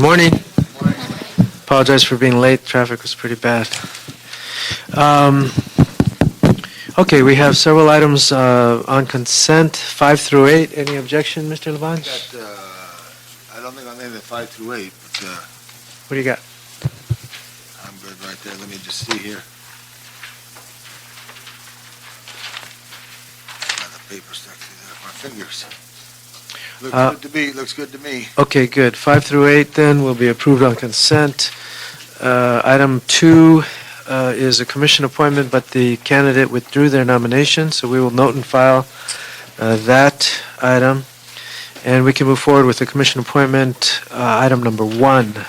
morning. Apologize for being late. Traffic was pretty bad. Okay, we have several items on consent, 5 through 8. Any objection, Mr. Labange? I don't think I'll name it 5 through 8, but What do you got? I'm good right there. Let me just see here. Got the paper stuck to my fingers. Looks good to me. Looks good to me. Okay, good. 5 through 8 then will be approved on consent. Item 2 is a commission appointment, but the candidate withdrew their nomination, so we will note and file that item. And we can move forward with the commission appointment, item number 1.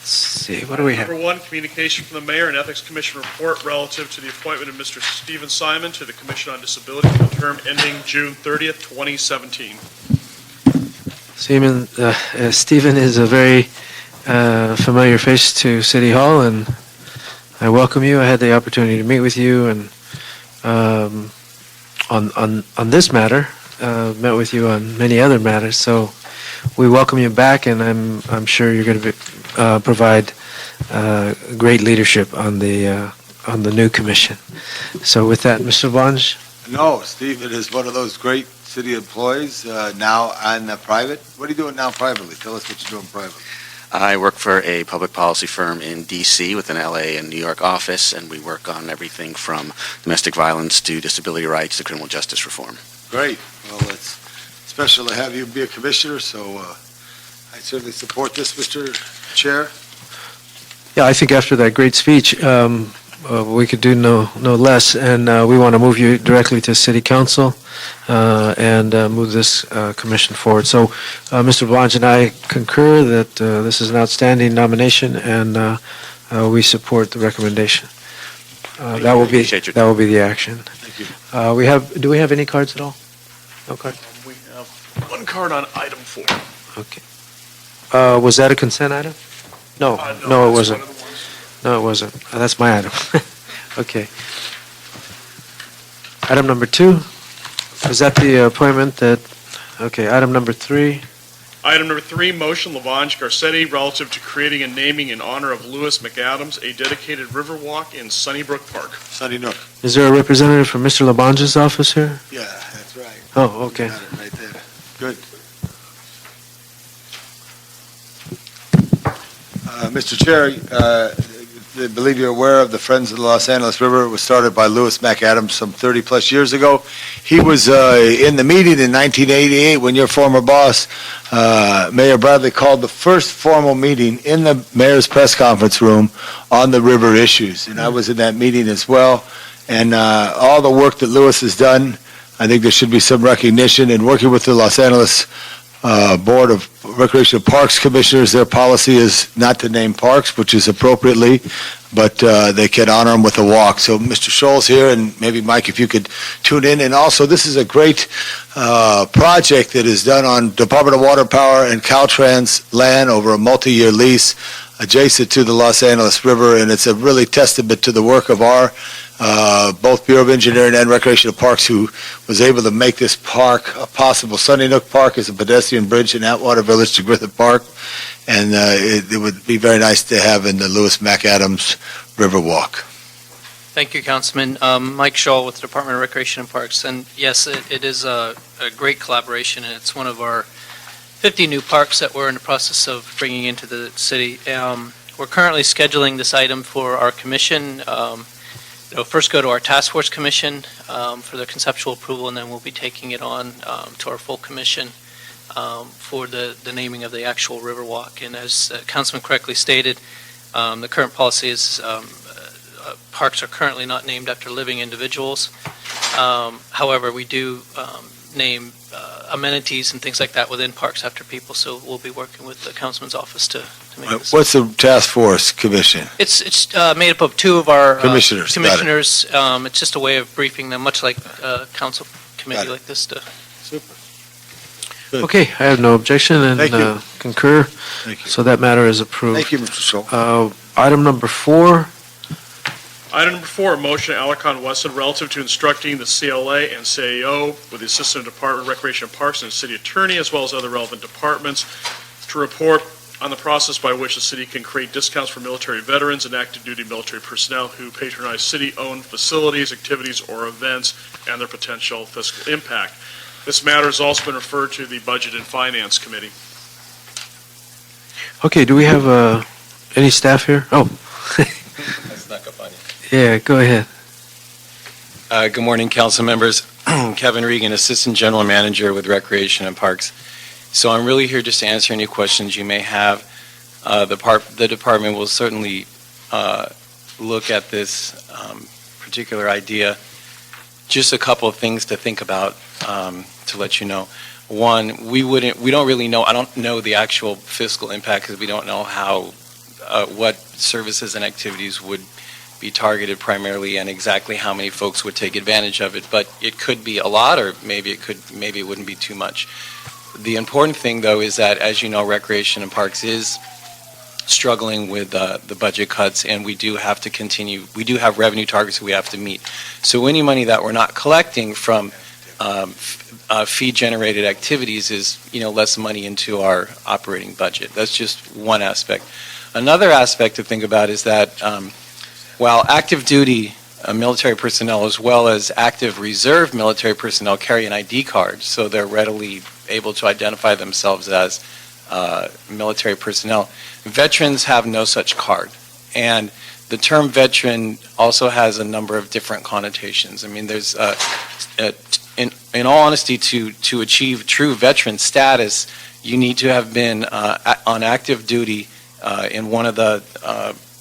Let's see, what do we have? Number 1, communication from the Mayor and Ethics Commission report relative to the appointment of Mr. Stephen Simon to the Commission on Disability for the term ending June 30th, 2017. Stephen is a very familiar face to City Hall, and I welcome you. I had the opportunity to meet with you, and on this matter, met with you on many other matters. So we welcome you back, and I'm sure you're going to provide great leadership on the new commission. So with that, Mr. Labange. No, Stephen is one of those great city employees now on private. What are you doing now privately? Tell us what you're doing privately. I work for a public policy firm in D.C. with an L.A. and New York office, and we work on everything from domestic violence to disability rights to criminal justice reform. Great. Well, it's special to have you be a commissioner, so I certainly support this, Mr. Chair. Yeah, I think after that great speech, we could do no less, and we want to move you directly to City Council and move this commission forward. So, Mr. Labange and I concur that this is an outstanding nomination, and we support the recommendation. That will be the action. Thank you. Do we have any cards at all? No card. We have 1 card on item 4. Okay. Was that a consent item? No, it wasn't. One of the ones. No, it wasn't. That's my item. Okay. Item number 2, is that the appointment that, okay, item number 3. Item number 3, motion Lavange Garcetti relative to creating and naming in honor of Lewis McAdams a dedicated river walk in Sunnybrook Park. Sunnybrook. Is there a representative from Mr. Labange's office here? Yeah, that's right. Oh, okay. Got it right there. Good. Mr. Chair, I believe you're aware of the Friends of the Los Angeles River. It was started by Lewis McAdams some 30-plus years ago. He was in the meeting in 1988 when your former boss, Mayor Bradley, called the first formal meeting in the mayor's press conference room on the river issues. And I was in that meeting as well. And all the work that Lewis has done, I think there should be some recognition. In working with the Los Angeles Board of Recreational Parks Commissioners, their policy is not to name parks, which is appropriately, but they can honor them with a walk. So Mr. Scholl's here, and maybe Mike, if you could tune in. And also, this is a great project that is done on Department of Water Power and Caltrans land over a multi-year lease adjacent to the Los Angeles River, and it's a really testament to the work of our both Bureau of Engineering and Recreational Parks, who was able to make this park a possible. Sunny Nook Park is a pedestrian bridge in Atwater Village to Griffith Park, and it would be very nice to have in the Lewis McAdams River Walk. Thank you, Councilman. Mike Scholl with the Department of Recreation and Parks. And yes, it is a great collaboration, and it's one of our 50 new parks that we're in the process of bringing into the city. We're currently scheduling this item for our commission. It'll first go to our task force commission for their conceptual approval, and then we'll be taking it on to our full commission for the naming of the actual Riverwalk. And as Councilman correctly stated, the current policy is parks are currently not named after living individuals. However, we do name amenities and things like that within parks after people, so we'll be working with the councilman's office to make this. What's the task force commission? It's made up of 2 of our Commissioners. Commissioners. It's just a way of briefing them, much like a council committee like this. Super. Okay, I have no objection and Thank you. concur, Thank you. so that matter is approved. Thank you, Mr. Scholl. Item number 4, Item number 4, motion Alarcon Weston relative to instructing the CLA and CAO with the Assistant Department of Recreation and Parks and the City Attorney, as well as other relevant departments, to report on the process by which the city can create discounts for military veterans and active duty military personnel who patronize city-owned facilities, activities, or events, and their potential fiscal impact. This matter has also been referred to the Budget and Finance Committee. Okay, do we have any staff here? Oh, I snuck up on you. yeah, go ahead. Good morning, council members. Kevin Regan, Assistant General Manager with Recreation and Parks. So I'm really here just to answer any questions you may have. The department will certainly look at this particular idea. Just a couple of things to think about to let you know. One, we don't really know. I don't know the actual fiscal impact because we don't know how what services and activities would be targeted primarily and exactly how many folks would take advantage of it. But it could be a lot, or maybe it wouldn't be too much. The important thing, though, is that, as you know, Recreation and Parks is struggling with the budget cuts, and we do have to continue. We do have revenue targets that we have to meet. So any money that we're not collecting from fee-generated activities is, less money into our operating budget. That's just one aspect. Another aspect to think about is that while active duty military personnel as well as active reserve military personnel carry an ID card, so they're readily able to identify themselves as military personnel, veterans have no such card. And the term veteran also has a number of different connotations. I mean, there's, in all honesty, to achieve true veteran status, you need to have been on active duty in one of the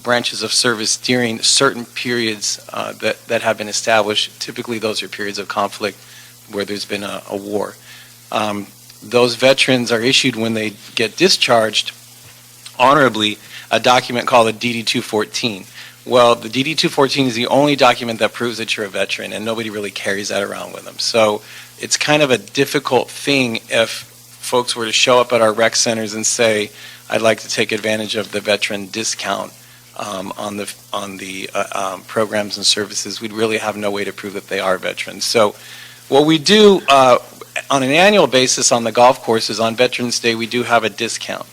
branches of service during certain periods that have been established. Typically, those are periods of conflict where there's been a war. Those veterans are issued, when they get discharged, honorably, a document called a DD-214. Well, the DD-214 is the only document that proves that you're a veteran, and nobody really carries that around with them. So it's kind of a difficult thing if folks were to show up at our rec centers and say, I'd like to take advantage of the veteran discount on the programs and services. We'd really have no way to prove that they are veterans. So what we do on an annual basis on the golf courses, on Veterans Day, we do have a discount.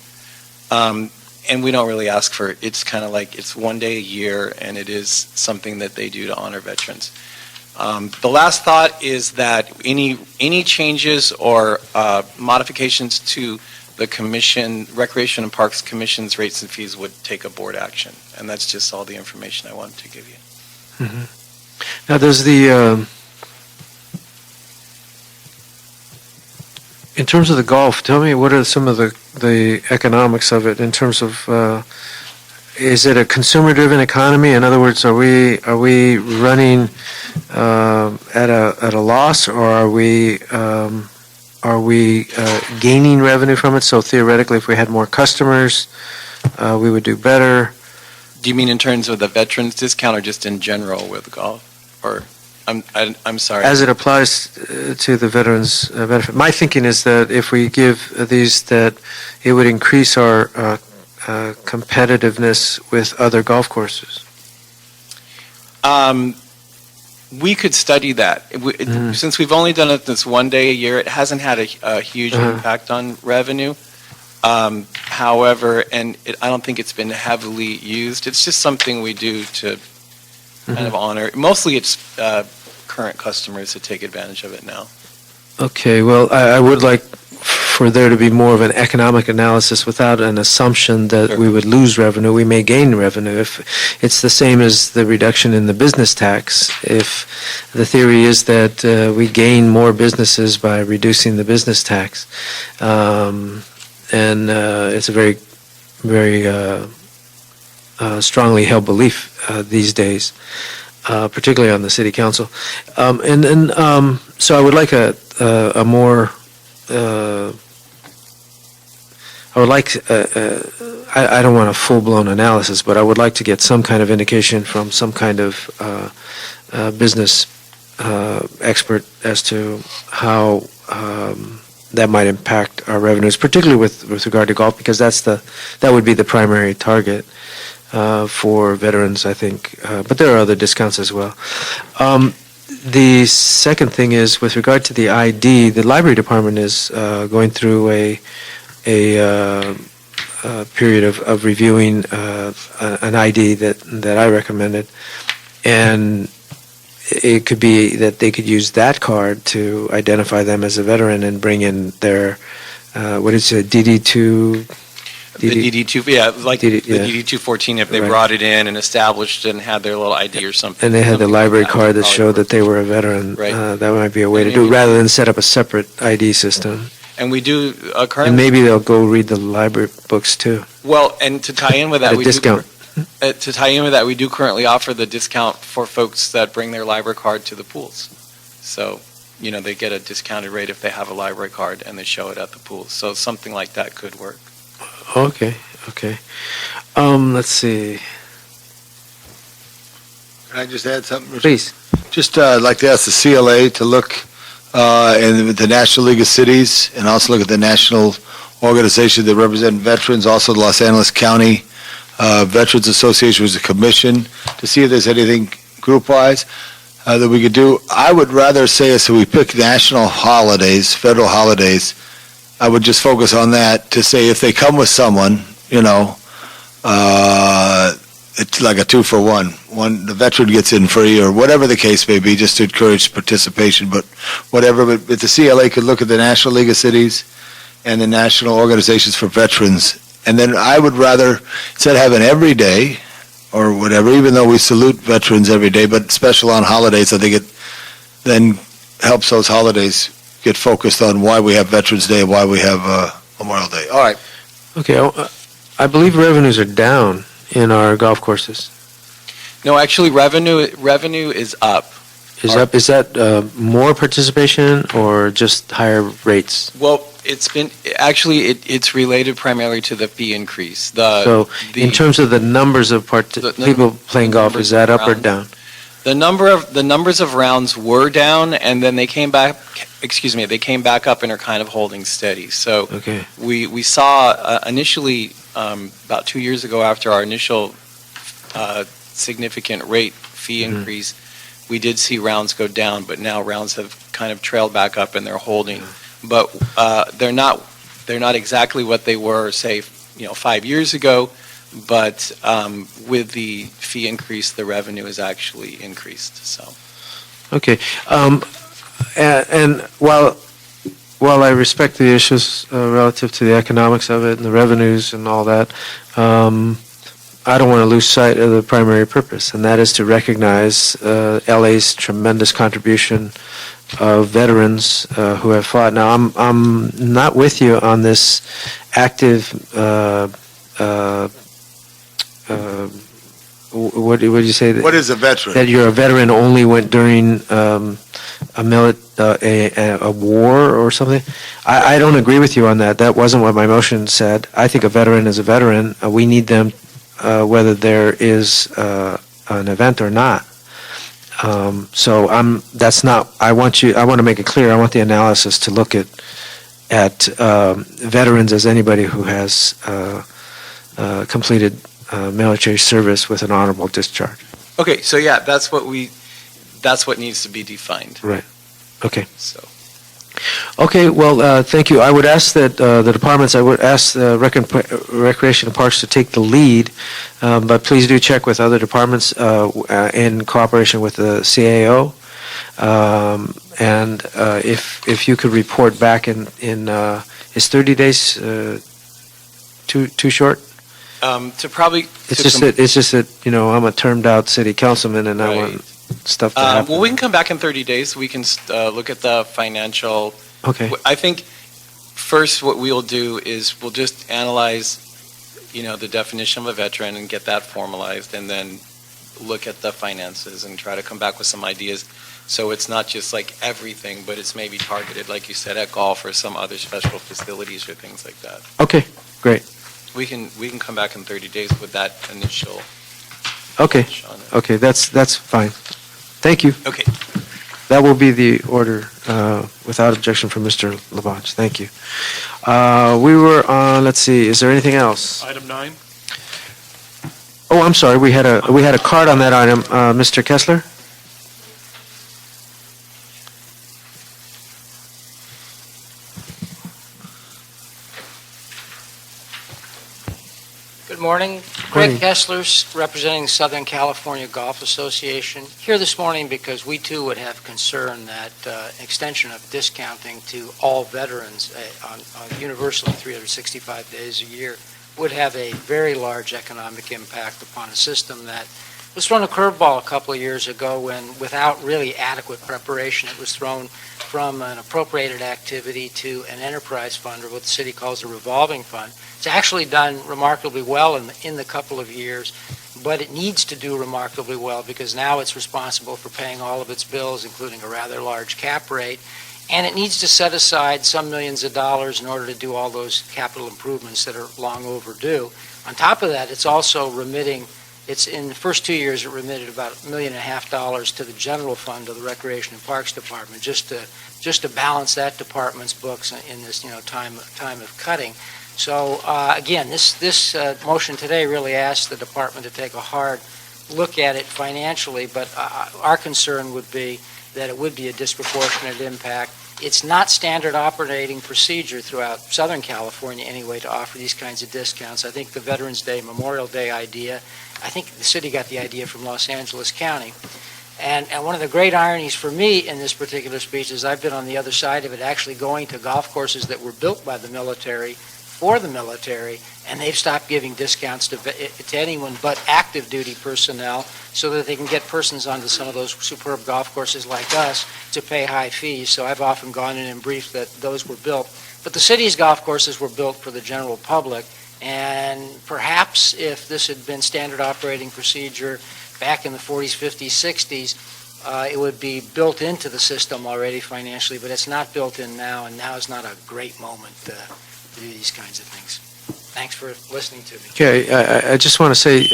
And we don't really ask for it. It's kind of like it's one day a year, and it is something that they do to honor veterans. The last thought is that any changes or modifications to the Commission, Recreation and Parks Commission's rates and fees would take a board action. And that's just all the information I wanted to give you. Mm-hmm. Now, does in terms of the golf, tell me what are some of the economics of it in terms of, is it a consumer-driven economy? In other words, are we running at a loss, or are we gaining revenue from it? So theoretically, if we had more customers, we would do better. Do you mean in terms of the veterans discount, or just in general with golf? Or I'm sorry. As it applies to the veterans benefit, my thinking is that if we give these, that it would increase our competitiveness with other golf courses. We could study that. Since we've only done it this one day a year, it hasn't had a huge impact on revenue. However, I don't think it's been heavily used. It's just something we do to kind of honor. Mostly it's current customers that take advantage of it now. Okay, well, I would like for there to be more of an economic analysis without an assumption that Sure. we would lose revenue. We may gain revenue. If it's the same as the reduction in the business tax, if the theory is that we gain more businesses by reducing the business tax, and it's a very, very strongly held belief these days, particularly on the city council. So I would like a more, I would like, I don't want a full-blown analysis, but I would like to get some kind of indication from some kind of business expert as to how that might impact our revenues, particularly with regard to golf, because that would be the primary target for veterans, I think. But there are other discounts as well. The second thing is, with regard to the ID, the library department is going through period of reviewing an ID that I recommended. And it could be that they could use that card to identify them as a veteran and bring in their, what is it, DD2? The DD2, yeah, like the DD, yeah. DD214, if they Right. brought it in and established and had their little ID or something. And they had the something like library that, card that probably showed work. that they were a veteran. Right. That might be a way to And do it, maybe- rather than set up a separate ID system. And we do And currently, maybe they'll go read the library books too, well, and to tie in with at that, a we discount. to tie in with that, we do currently offer the discount for folks that bring their library card to the pools. So, they get a discounted rate if they have a library card and they show it at the pools. So something like that could work. Okay. Let's see. Can I just add something? Richard? Please. Just like to ask the CLA to look in the National League of Cities and also look at the national organization that represent veterans, also the Los Angeles County Veterans Association was a commission, to see if there's anything group-wise that we could do. I would rather say, so we pick national holidays, federal holidays, I would just focus on that to say if they come with someone, it's like a 2-for-1. The veteran gets in free, or whatever the case may be, just to encourage participation, but whatever. But if the CLA could look at the National League of Cities and the National Organizations for Veterans, and then I would rather, instead of having every day, or whatever, even though we salute veterans every day, but special on holidays, I think it then helps those holidays get focused on why we have Veterans Day and why we have Memorial Day. All right. Okay, I believe revenues are down in our golf courses. No, actually, revenue is up. Is that more participation or just higher rates? Well, it's related primarily to the fee increase. So in terms of the numbers of people playing golf, is that up or down? The numbers of rounds were down, and then they came back up and are kind of holding steady. So Okay. we saw initially, about 2 years ago, after our initial significant rate fee Mhm. increase, we did see rounds go down, but now rounds have kind of trailed back up and they're holding. But they're not exactly what they were, say, 5 years ago. But with the fee increase, the revenue is actually increased. So Okay. And while I respect the issues relative to the economics of it and the revenues and all that, I don't want to lose sight of the primary purpose, and that is to recognize LA's tremendous contribution of veterans who have fought. Now, I'm not with you on this active. What did you say? What is a veteran? That you're a veteran only went during a war or something? I don't agree with you on that. That wasn't what my motion said. I think a veteran is a veteran. We need them whether there is an event or not. So that's not, I want to make it clear, I want the analysis to look at veterans as anybody who has completed military service with an honorable discharge. okay, so yeah, that's what needs to be defined. Right. Okay. So. Okay, well, thank you. I would ask that I would ask the Recreation and Parks to take the lead, but please do check with other departments in cooperation with the CAO. And if you could report back in is 30 days too short? To probably. It's just that I'm a termed out city councilman and I Right. want stuff to happen. Well, we can come back in 30 days. We can look at the financial. Okay. I think first what we'll do is we'll just analyze, the definition of a veteran and get that formalized, and then look at the finances and try to come back with some ideas. So it's not just like everything, but it's maybe targeted, like you said, at golf or some other special facilities or things like that. Okay, great. We can come back in 30 days with that initial. Okay, on it. okay, that's fine. Thank you. Okay. That will be the order, without objection from Mr. Labange. Thank you. We were on, let's see, is there anything else? Item 9. Oh, I'm sorry, we had a card on that item. Mr. Kessler? Good morning. Morning. Greg Kessler, representing Southern California Golf Association. Here this morning because we too would have concern that extension of discounting to all veterans on universally 365 days a year would have a very large economic impact upon a system that was thrown a curveball a couple of years ago when, without really adequate preparation, it was thrown from an appropriated activity to an enterprise fund, or what the city calls a revolving fund. It's actually done remarkably well in the couple of years, but it needs to do remarkably well because now it's responsible for paying all of its bills, including a rather large cap rate, and it needs to set aside some millions of dollars in order to do all those capital improvements that are long overdue. On top of that, it's also remitting. It's in the first 2 years, it remitted about $1.5 million to the general fund of the Recreation and Parks Department, just to balance that department's books in this time of cutting. So again, this motion today really asks the department to take a hard look at it financially, but our concern would be that it would be a disproportionate impact. It's not standard operating procedure throughout Southern California anyway to offer these kinds of discounts. I think the Veterans Day, Memorial Day idea, I think the city got the idea from Los Angeles County. And one of the great ironies for me in this particular speech is I've been on the other side of it, actually going to golf courses that were built by the military for the military, and they've stopped giving discounts to anyone but active duty personnel so that they can get persons onto some of those superb golf courses like us to pay high fees. So I've often gone in and briefed that those were built. But the city's golf courses were built for the general public, and perhaps if this had been standard operating procedure back in the 40s, 50s, 60s, it would be built into the system already financially, but it's not built in now, and now is not a great moment to do these kinds of things. Thanks for listening to me. Okay, I just want to say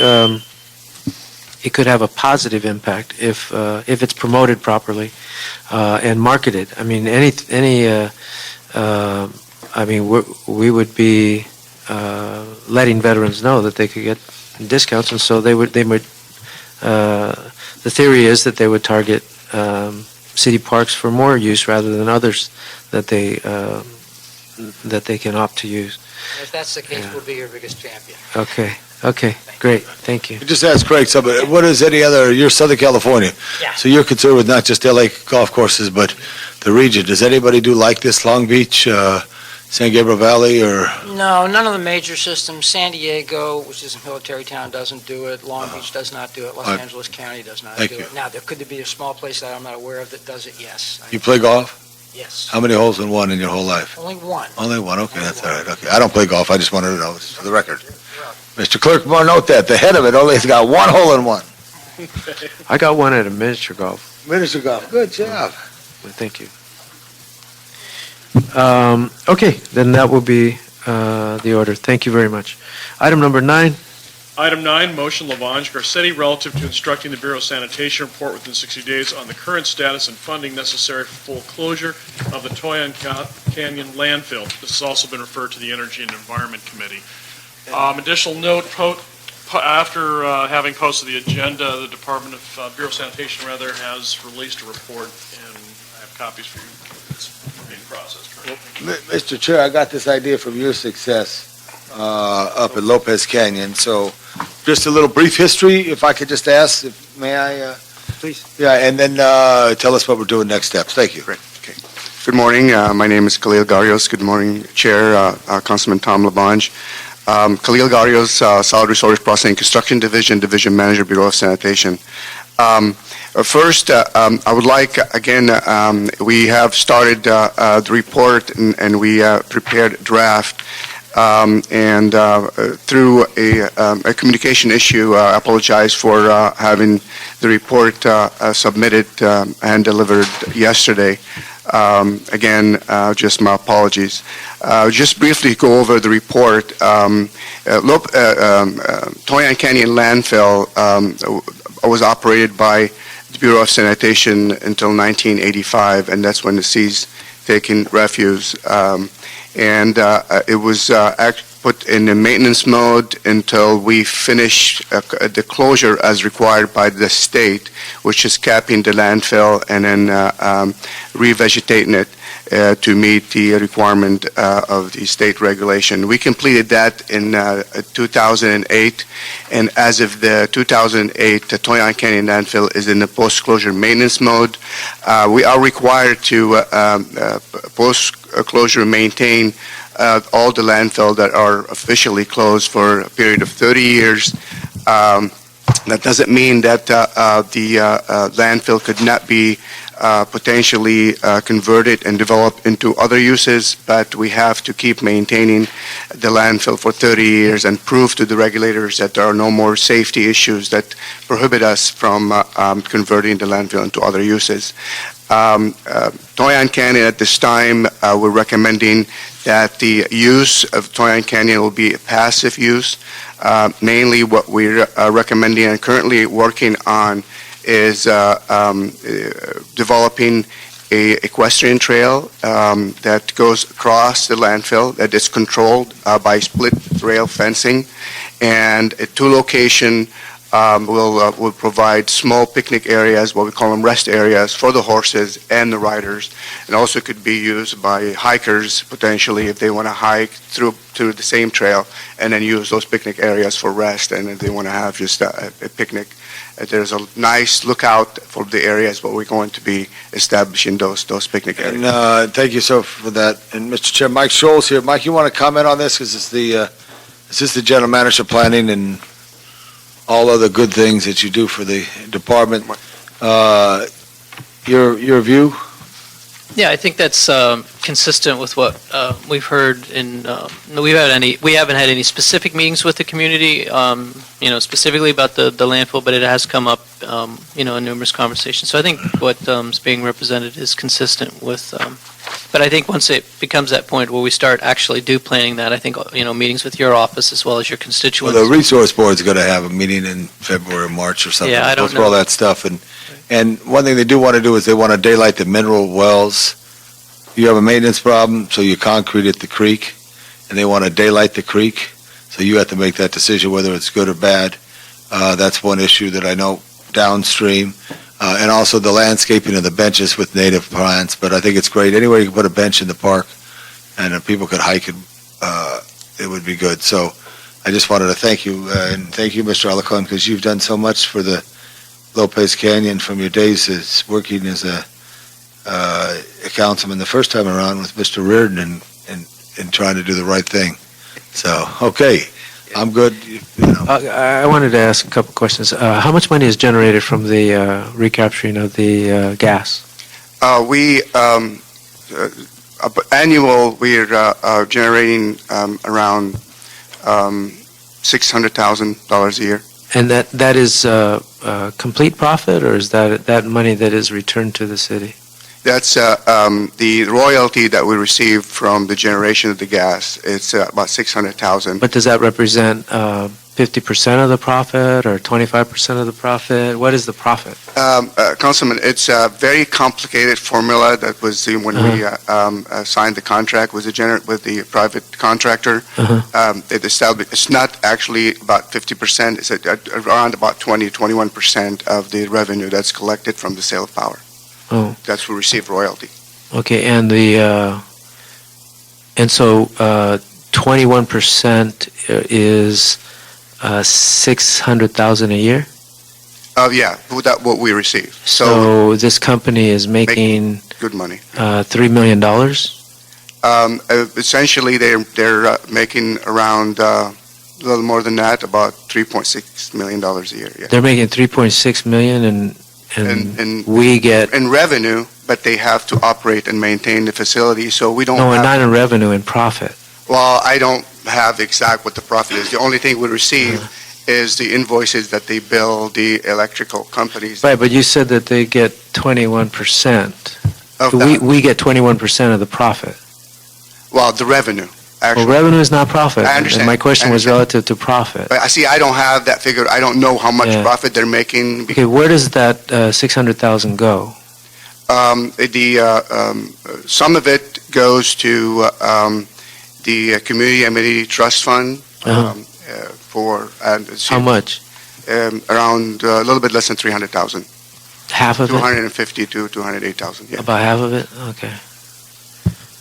it could have a positive impact if it's promoted properly and marketed. I mean, we would be letting veterans know that they could get discounts, and so they would. The theory is that they would target city parks for more use rather than others that they can opt to use. If that's the case, we'll be your biggest champion. Okay, great, thank you. Just ask Craig something. What is you're Southern California, Yeah. so you're concerned with not just LA golf courses, but the region. Does anybody do like this, Long Beach, San Gabriel Valley, or? No, none of the major systems. San Diego, which is a military town, doesn't do it. Long Beach does not do it. Los Angeles County does not do Thank you. it. Now, there could be a small place that I'm not aware of that does it, yes. You play golf? Yes. How many holes in one in your whole life? Only one. Only one, okay, that's all right, okay. I don't play golf, I just wanted to know, it's for the record. Mr. Clerk, more note that, the head of it only has got one hole in one. I got one at a miniature golf. Miniature golf, good job. Thank you. Okay, then that will be the order. Thank you very much. Item number 9. Item 9, motion Lavange Garcetti relative to instructing the Bureau of Sanitation report within 60 days on the current status and funding necessary for full closure of the Toyon Canyon landfill. This has also been referred to the Energy and Environment Committee. Additional note, after having posted the agenda, the Department of Bureau of Sanitation has released a report, and I have copies for you. It's being processed currently. Mr. Chair, I got this idea from your success up at Lopez Canyon, so just a little brief history, if I could just ask, may I? Please. Yeah, and then tell us what we're doing next steps. Thank you. Great. Okay. Good morning. My name is Khalil Garrios. Good morning, Chair, Councilman Tom Labange. Khalil Garrios, Solid Resource Processing Construction Division, Division Manager, Bureau of Sanitation. First, I would like, again, we have started the report and we prepared a draft. And through a communication issue, I apologize for having the report submitted and delivered yesterday. Again, just my apologies. Just briefly go over the report. Toyon Canyon landfill was operated by the Bureau of Sanitation until 1985, and that's when it ceased taking refuse. And it was put in a maintenance mode until we finish the closure as required by the state, which is capping the landfill and then revegetating it to meet the requirement of the state regulation. We completed that in 2008, and as of the 2008, the Toyon Canyon landfill is in the post-closure maintenance mode. We are required to post-closure maintain all the landfill that are officially closed for a period of 30 years. That doesn't mean that the landfill could not be potentially converted and developed into other uses, but we have to keep maintaining the landfill for 30 years and prove to the regulators that there are no more safety issues that prohibit us from converting the landfill into other uses. Toyon Canyon at this time, we're recommending that the use of Toyon Canyon will be a passive use. Mainly what we're recommending and currently working on is developing a equestrian trail that goes across the landfill that is controlled by split rail fencing, and a two-location will provide small picnic areas, what we call them rest areas, for the horses and the riders, and also could be used by hikers potentially if they want to hike through the same trail and then use those picnic areas for rest, and if they want to have just a picnic. There's a nice lookout for the areas where we're going to be establishing those picnic areas. And thank you, sir, for that. And Mr. Chair, Mike Scholl's here. Mike, you want to comment on this? Because it's the general manager planning and all other good things that you do for the department. Your view? Yeah, I think that's consistent with what we've heard. We haven't had any specific meetings with the community, specifically about the landfill, but it has come up, in numerous conversations. So I think what's being represented is consistent with. But I think once it becomes that point where we start actually planning that, I think meetings with your office as well as your constituents. Well, the resource board's going to have a meeting in February or March or something. Yeah, I don't Go through all know. that stuff. And one thing they do want to do is they want to daylight the mineral wells. You have a maintenance problem, so you concrete at the creek, and they want to daylight the creek, so you have to make that decision whether it's good or bad. That's one issue that I know downstream. And also the landscaping of the benches with native plants, but I think it's great. Anywhere you can put a bench in the park and people could hike it, it would be good. So I just wanted to thank you, and thank you, Mr. Alarcon, because you've done so much for the Lopez Canyon from your days as working as a councilman the first time around with Mr. Reardon and trying to do the right thing. So, okay, I'm good. I wanted to ask a couple questions. How much money is generated from the recapturing of the gas? Annual, we're generating around $600,000 a year. And that is complete profit, or is that money that is returned to the city? That's the royalty that we receive from the generation of the gas. It's about $600,000. But does that represent 50% of the profit or 25% of the profit? What is the profit? Councilman, it's a very complicated formula that was when we signed the contract with the private contractor. It established it's not actually about 50%. It's around about 21% of the revenue that's collected from the sale of power. Oh, That's who receive royalty. okay. And so 21% is 600,000 a year. Yeah, that what we receive. So this company is making Good money. $3 million. Essentially, they're making around a little more than that, about $3.6 million a year. Yeah. They're making 3.6 million, and we get In revenue, but they have to operate and maintain the facility, so we don't no, have... not in revenue, in profit. Well, I don't have exact what the profit is. The only thing we receive is the invoices that they bill the electrical companies. Right, but you said that they get 21%. Of that. We get 21% of the profit. Well, the revenue, Well, actually. revenue is not profit. I understand. And my question I was understand. relative to profit. But I see, I don't have that figure. I don't know how much Yeah. profit they're making. Okay, where does that 600,000 go? Some of it goes to the Community Amenity Trust Fund Uh-huh. for, How much? around a little bit less than 300,000, Half of it? 250 to 208,000, yeah. About half of it? Okay.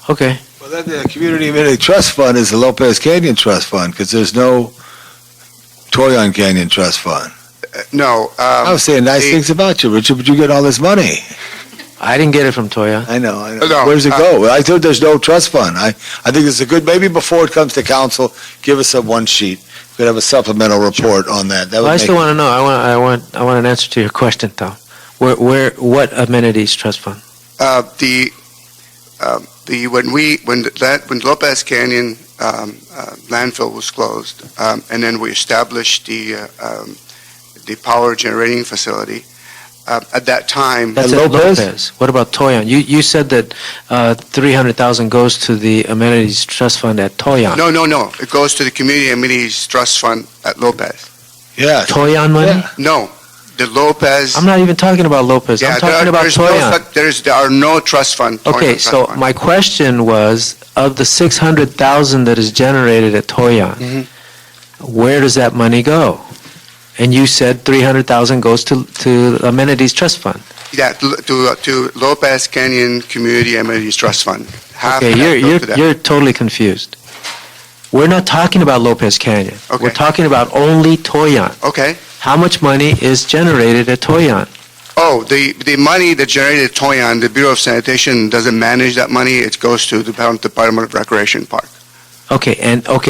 Okay. Well, then the Community Amenity Trust Fund is the Lopez Canyon Trust Fund, because there's no Toyon Canyon Trust Fund. No. I was saying nice the- things about you, Richard, but you get all this money. I didn't get it from Toya. I know. No, Where's it go? I thought there's no trust fund. I think it's a good, maybe before it comes to council, give us a one sheet. We could have a supplemental report on that. That would Well, I make still want to know. I want an answer to your question, Tom. What amenities trust fund? When Lopez Canyon landfill was closed, and then we established the power generating facility, at that time. That's at Lopez. What about Toyon? You said that 300,000 goes to the amenities trust fund at Toyon. No. It goes to the Community Amenities Trust Fund at Lopez. Yeah. Toyon money? Yeah. No, the Lopez. I'm not even talking about Lopez. I'm talking about Toyon. There are no trust fund. Toyon Okay, trust so fund. my question was, of the 600,000 that is generated at Toyon, Mhm. where does that money go? And you said 300,000 goes to amenities trust fund. Yeah, to Lopez Canyon Community Amenities Trust Fund. Half Okay, and half go to that. you're totally confused. We're not talking about Lopez Canyon. Okay. We're talking about only Toyon. Okay. How much money is generated at Toyon? Oh, the money that generated Toyon, the Bureau of Sanitation doesn't manage that money. It goes to the Department of Recreation Park. Okay,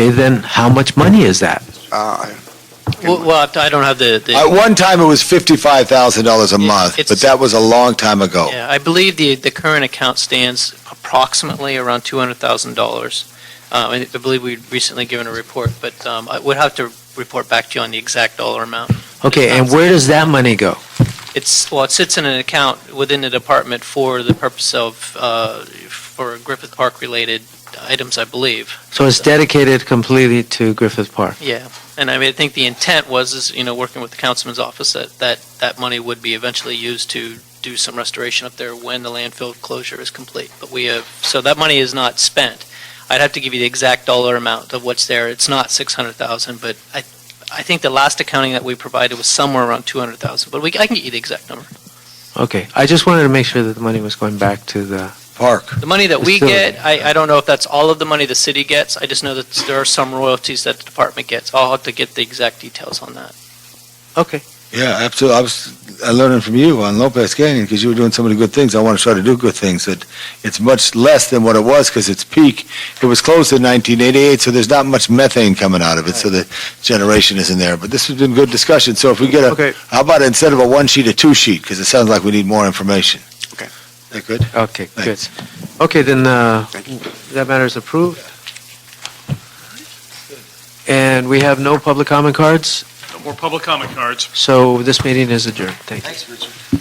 then how much money is that? Well, I don't have the At one time, it was $55,000 a Yeah, month, it's- but that was a long time ago. Yeah, I believe the current account stands approximately around $200,000. I believe we've recently given a report, but I would have to report back to you on the exact dollar amount. Okay, and where does that money go? It sits in an account within the department for the purpose of, for Griffith Park-related items, I believe. So it's dedicated completely to Griffith Park. Yeah, and I think the intent was, working with the councilman's office, that money would be eventually used to do some restoration up there when the landfill closure is complete. But so that money is not spent. I'd have to give you the exact dollar amount of what's there. It's not 600,000, but I think the last accounting that we provided was somewhere around 200,000, but I can get you the exact number. Okay, I just wanted to make sure that the money was going back to the, Park. The money that we Facility. get, I don't know if that's all of the money the city gets. I just know that there are some royalties that the department gets. I'll have to get the exact details on that. okay. Yeah, absolutely. I learning from you on Lopez Canyon, because you were doing so many good things. I want to try to do good things. It's much less than what it was, because it's peak. It was closed in 1988, so there's not much methane coming out of it, so the generation isn't there. But this has been good discussion. So if we get Okay. how about instead of a one sheet, a two sheet? Because it sounds like we need more information. Okay. Is that good? Okay, good. Thanks. Okay, then Thank you. that matter is approved. And we have no public comment cards, No more public comment cards. so this meeting is adjourned. Thank you. Thanks, Richard.